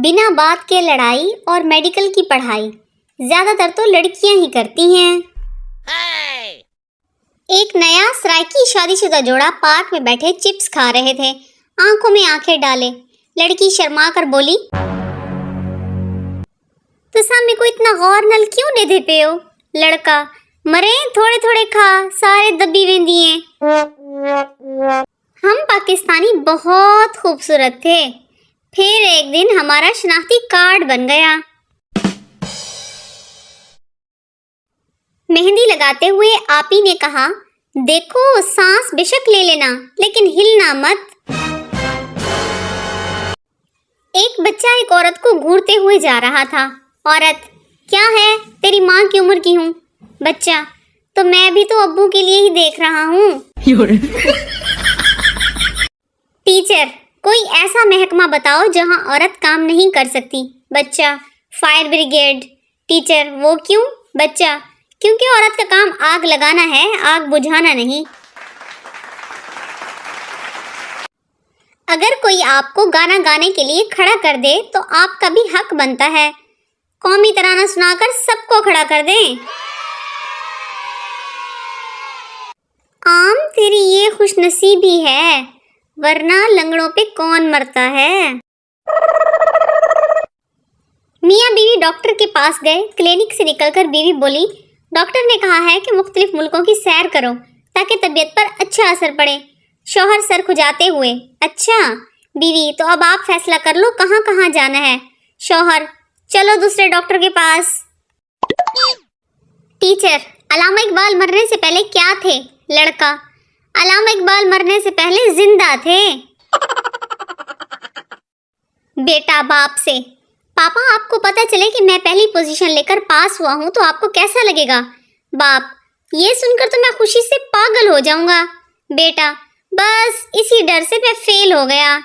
बिना बात के लड़ाई और मेडिकल की पढ़ाई ज्यादातर तो लड़कियां ही करती हैं। एक नया सराइकी शादीशुदा जोड़ा पार्क में बैठे चिप्स खा रहे थे। आंखों में आंखें डाले लड़की शर्मा कर बोली, तो सामने को इतना गौर नल क्यों दे दे पे हो? लड़का, मरे थोड़े थोड़े खा, सारे दबी वेंदी हैं। हम पाकिस्तानी बहुत खूबसूरत थे। फिर एक दिन हमारा शनाख्ती कार्ड बन गया। मेहंदी लगाते हुए आपी ने कहा, देखो सांस बेशक ले लेना लेकिन हिलना मत। एक बच्चा एक औरत को घूरते हुए जा रहा था। औरत, क्या है, तेरी माँ की उम्र की हूँ। बच्चा, तो मैं भी तो अब्बू के लिए ही देख रहा हूँ। टीचर, कोई ऐसा महकमा बताओ जहाँ औरत काम नहीं कर सकती। बच्चा, फायर ब्रिगेड। टीचर, वो क्यों? बच्चा, क्योंकि औरत का काम आग लगाना है, आग बुझाना नहीं। अगर कोई आपको गाना गाने के लिए खड़ा कर दे तो आपका भी हक बनता है कौमी तराना सुनाकर सबको खड़ा कर दें। आम तेरी ये खुशनसीबी है, वरना लंगड़ों पे कौन मरता है। मियाँ बीवी डॉक्टर के पास गए। क्लिनिक से निकलकर बीवी बोली, डॉक्टर ने कहा है कि मुख्तलिफ मुल्कों की सैर करो ताकि तबीयत पर अच्छा असर पड़े। शौहर सर खुजाते हुए, अच्छा बीवी, तो अब आप फैसला कर लो कहाँ कहाँ जाना है। शौहर, चलो दूसरे डॉक्टर के पास। टीचर, अल्लामा इकबाल मरने से पहले क्या थे? लड़का, अल्लामा इकबाल मरने से पहले जिंदा थे। बेटा बाप से, पापा आपको पता चले कि मैं पहली पोजीशन लेकर पास हुआ हूँ तो आपको कैसा लगेगा? बाप, ये सुनकर तो मैं खुशी से पागल हो जाऊंगा। बेटा, बस इसी डर से मैं फेल हो गया।